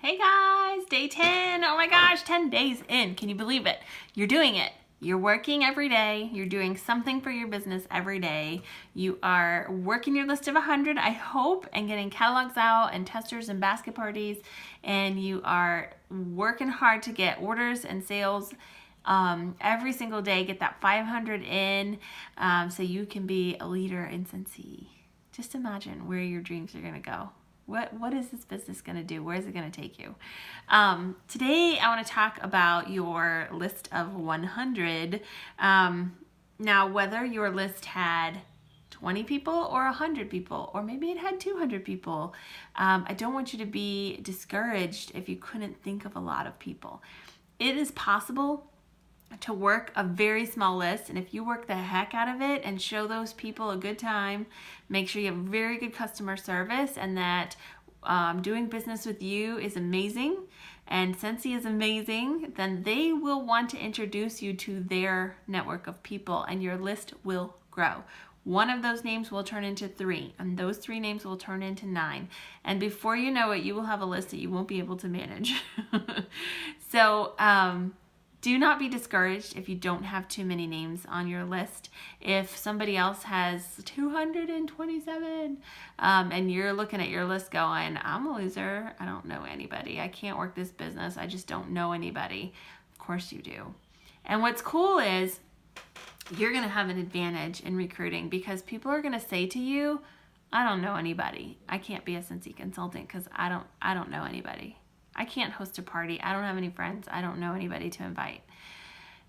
Hey guys, day 10. Oh my gosh, 10 days in. Can you believe it? You're doing it. You're working every day. You're doing something for your business every day. You are working your list of 100, I hope, and getting catalogs out and testers and basket parties. And you are working hard to get orders and sales every single day. Get that 500 in so you can be a leader in Scentsy. Just imagine where your dreams are going to go. What is this business going to do? Where is it going to take you? Today, I want to talk about your list of 100. Now, whether your list had 20 people or 100 people, or maybe it had 200 people, I don't want you to be discouraged if you couldn't think of a lot of people. It is possible to work a very small list, and if you work the heck out of it and show those people a good time, make sure you have very good customer service and that doing business with you is amazing and Scentsy is amazing, then they will want to introduce you to their network of people and your list will grow. One of those names will turn into 3, and those 3 names will turn into 9. And before you know it, you will have a list that you won't be able to manage. So, do not be discouraged if you don't have too many names on your list. If somebody else has 227 and you're looking at your list going, I'm a loser, I don't know anybody, I can't work this business, I just don't know anybody. Of course you do. And what's cool is you're going to have an advantage in recruiting because people are going to say to you, I don't know anybody. I can't be a Scentsy consultant because I don't know anybody. I can't host a party. I don't have any friends. I don't know anybody to invite.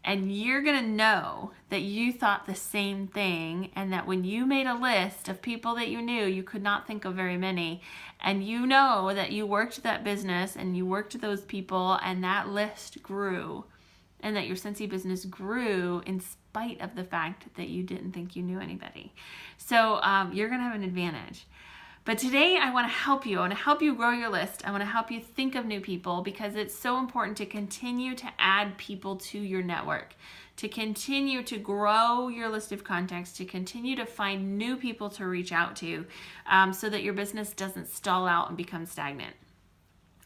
And you're going to know that you thought the same thing and that when you made a list of people that you knew, you could not think of very many. And you know that you worked that business and you worked those people and that list grew and that your Scentsy business grew in spite of the fact that you didn't think you knew anybody. So you're going to have an advantage. But today I want to help you. I want to help you grow your list. I want to help you think of new people because it's so important to continue to add people to your network, to continue to grow your list of contacts, to continue to find new people to reach out to so that your business doesn't stall out and become stagnant.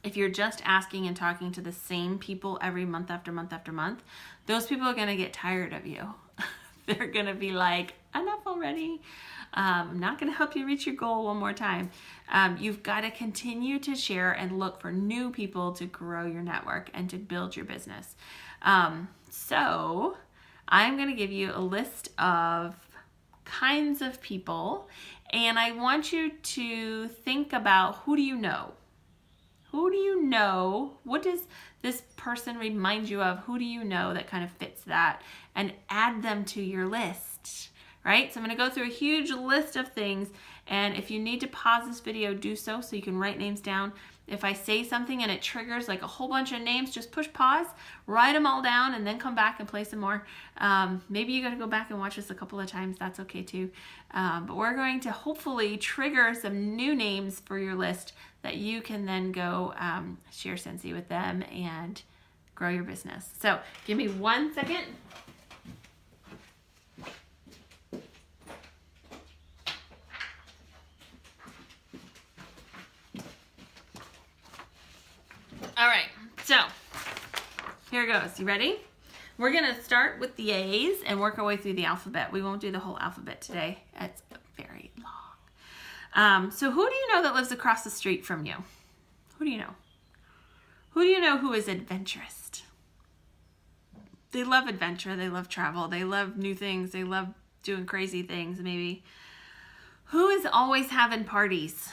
If you're just asking and talking to the same people every month after month after month, those people are going to get tired of you. They're going to be like, enough already. I'm not going to help you reach your goal one more time. You've got to continue to share and look for new people to grow your network and to build your business. So I'm going to give you a list of kinds of people, and I want you to think about who do you know? Who do you know? What does this person remind you of? Who do you know that kind of fits that? And add them to your list. Right? So I'm going to go through a huge list of things, and if you need to pause this video, do so you can write names down. If I say something and it triggers like a whole bunch of names, just push pause, write them all down, and then come back and play some more. Maybe you got to go back and watch this a couple of times. That's okay too. But we're going to hopefully trigger some new names for your list that you can then go share Scentsy with them and grow your business. So give me 1 second. All right, so here goes. You ready? We're going to start with the A's and work our way through the alphabet. We won't do the whole alphabet today. It's very long. So who do you know that lives across the street from you? Who do you know? Who do you know who is adventurous? They love adventure. They love travel. They love new things. They love doing crazy things, maybe. Who is always having parties?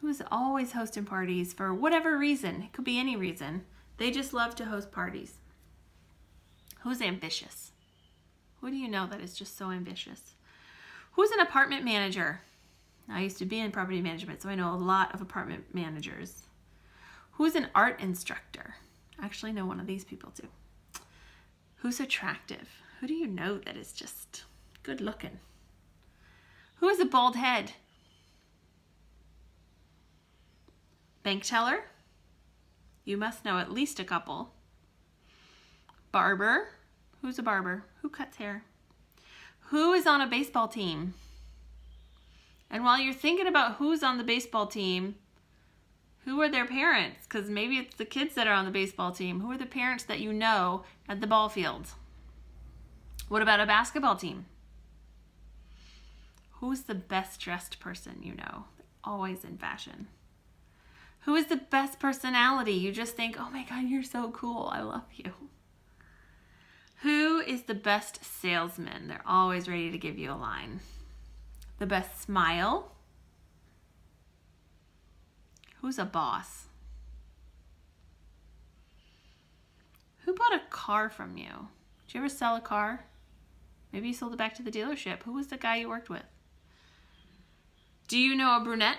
Who's always hosting parties for whatever reason. It could be any reason. They just love to host parties. Who's ambitious? Who do you know that is just so ambitious? Who's an apartment manager? I used to be in property management, so I know a lot of apartment managers. Who's an art instructor? I actually know one of these people too. Who's attractive? Who do you know that is just good looking? Who has a bald head? Bank teller? You must know at least a couple. Barber? Who's a barber? Who cuts hair? Who is on a baseball team? And while you're thinking about who's on the baseball team, Who are their parents? Because maybe it's the kids that are on the baseball team. Who are the parents that you know at the ball field? What about a basketball team? Who's the best dressed person you know? Always in fashion. Who is the best personality? You just think, oh my God, you're so cool. I love you. Who is the best salesman? They're always ready to give you a line. The best smile? Who's a boss? Who bought a car from you? Did you ever sell a car? Maybe you sold it back to the dealership. Who was the guy you worked with? Do you know a brunette?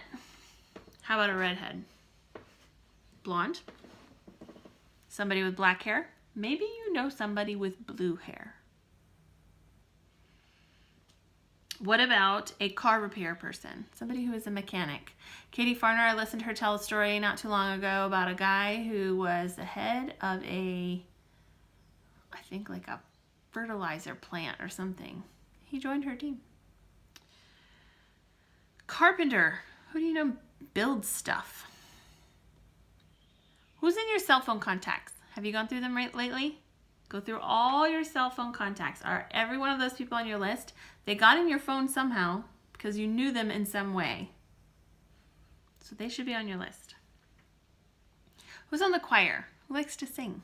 How about a redhead? Blonde? Somebody with black hair? Maybe you know somebody with blue hair. What about a car repair person? Somebody who is a mechanic. Katie Farner, I listened to her tell a story not too long ago about a guy who was the head of I think like a fertilizer plant or something. He joined her team. Carpenter. Who do you know builds stuff? Who's in your cell phone contacts? Have you gone through them lately? Go through all your cell phone contacts. Are every one of those people on your list? They got in your phone somehow because you knew them in some way. So they should be on your list. Who's on the choir? Who likes to sing?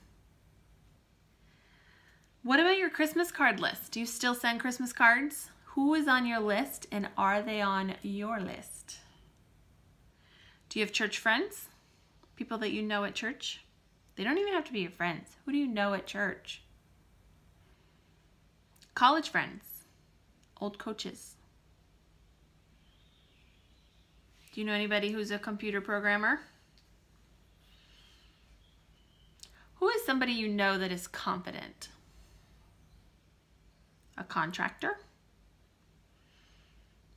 What about your Christmas card list? Do you still send Christmas cards? Who is on your list and are they on your list? Do you have church friends? People that you know at church? They don't even have to be your friends. Who do you know at church? College friends. Old coaches. Do you know anybody who's a computer programmer? Who is somebody you know that is confident? A contractor?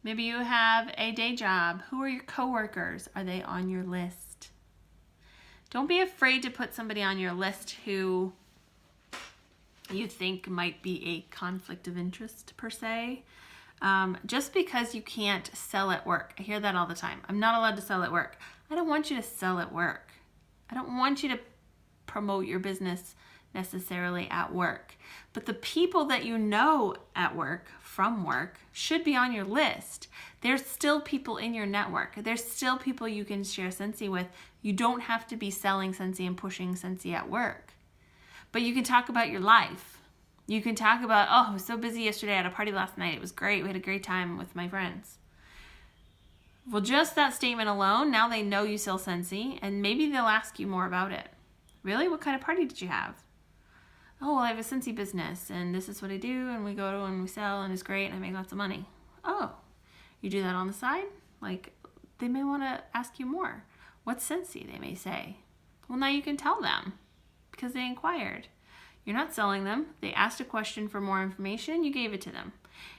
Maybe you have a day job. Who are your coworkers? Are they on your list? Don't be afraid to put somebody on your list who you think might be a conflict of interest per se. Just because you can't sell at work. I hear that all the time. I'm not allowed to sell at work. I don't want you to sell at work. I don't want you to promote your business necessarily at work. But the people that you know at work, from work, should be on your list. There's still people in your network. There's still people you can share Scentsy with. You don't have to be selling Scentsy and pushing Scentsy at work. But you can talk about your life. You can talk about, oh, I was so busy yesterday. I had a party last night. It was great. We had a great time with my friends. Well, just that statement alone, now they know you sell Scentsy, and maybe they'll ask you more about it. Really? What kind of party did you have? Oh, well, I have a Scentsy business, and this is what I do, and we go to and we sell, and it's great, and I make lots of money. Oh, you do that on the side? Like, they may want to ask you more. What's Scentsy, they may say. Well, now you can tell them because they inquired. You're not selling them. They asked a question for more information. You gave it to them.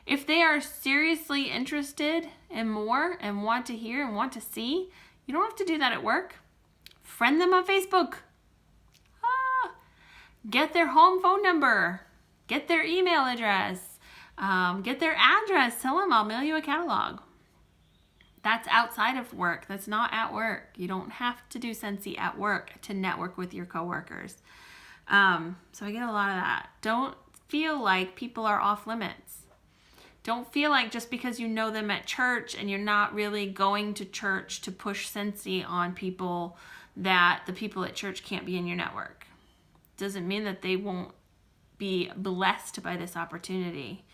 If they are seriously interested in more and want to hear and want to see, you don't have to do that at work. Friend them on Facebook. Get their home phone number. Get their email address. Get their address. Tell them I'll mail you a catalog. That's outside of work. That's not at work. You don't have to do Scentsy at work to network with your coworkers. So I get a lot of that. Don't feel like people are off limits. Don't feel like just because you know them at church and you're not really going to church to push Scentsy on people that the people at church can't be in your network. Doesn't mean that they won't be blessed by this opportunity,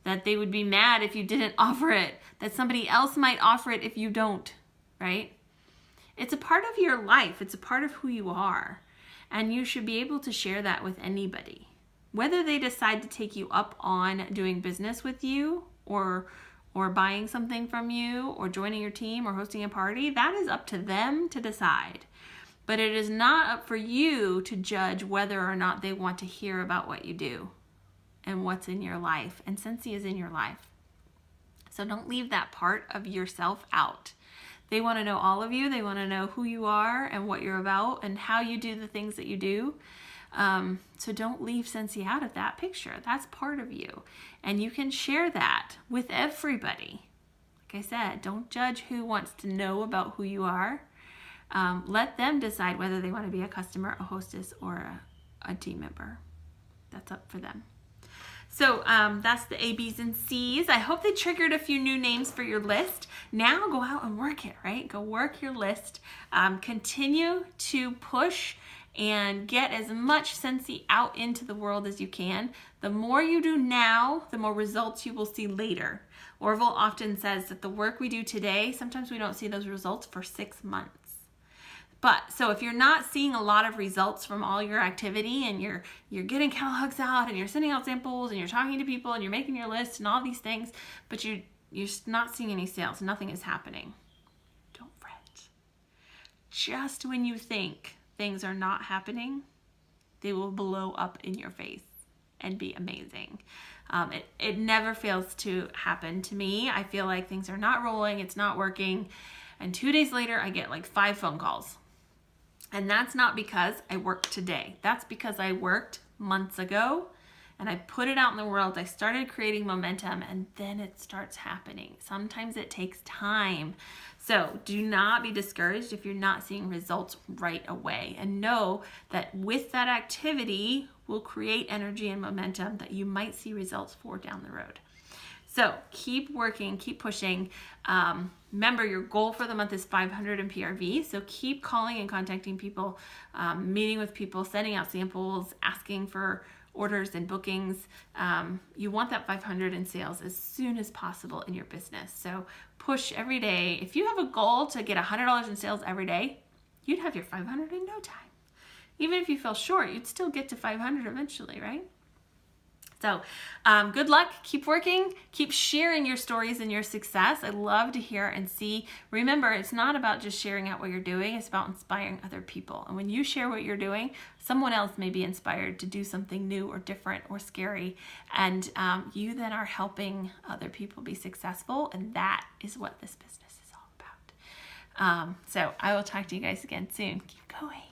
that they would be mad if you didn't offer it, that somebody else might offer it if you don't, right? It's a part of your life. It's a part of who you are. And you should be able to share that with anybody. Whether they decide to take you up on doing business with you or buying something from you or joining your team or hosting a party, that is up to them to decide. But it is not up for you to judge whether or not they want to hear about what you do and what's in your life. And Scentsy is in your life. So don't leave that part of yourself out. They want to know all of you. They want to know who you are and what you're about and how you do the things that you do. So don't leave Scentsy out of that picture. That's part of you. And you can share that with everybody. Like I said, don't judge who wants to know about who you are. Let them decide whether they want to be a customer, a hostess, or a team member. That's up for them. So that's the A, B's, and C's. I hope they triggered a few new names for your list. Now go out and work it, right? Go work your list. Continue to push and get as much Scentsy out into the world as you can. The more you do now, the more results you will see later. Orville often says that the work we do today, sometimes we don't see those results for 6 months. But so if you're not seeing a lot of results from all your activity and you're getting catalogs out and you're sending out samples and you're talking to people and you're making your list and all these things, but you're not seeing any sales, nothing is happening, don't fret. Just when you think things are not happening, they will blow up in your face and be amazing. It never fails to happen to me. I feel like things are not rolling, it's not working, and 2 days later I get like 5 phone calls. And that's not because I worked today. That's because I worked months ago and I put it out in the world. I started creating momentum and then it starts happening. Sometimes it takes time. So do not be discouraged if you're not seeing results right away, and know that with that activity will create energy and momentum that you might see results for down the road. So keep working, keep pushing. Remember, your goal for the month is 500 in PRV. So keep calling and contacting people, meeting with people, sending out samples, asking for orders and bookings. You want that 500 in sales as soon as possible in your business. So push every day. If you have a goal to get $100 in sales every day, you'd have your 500 in no time. Even if you fell short, you'd still get to 500 eventually, right? So good luck, keep working, keep sharing your stories and your success. I love to hear and see. Remember, it's not about just sharing out what you're doing, it's about inspiring other people. And when you share what you're doing, someone else may be inspired to do something new or different or scary. And you then are helping other people be successful. And that is what this business is all about. So I will talk to you guys again soon. Keep going.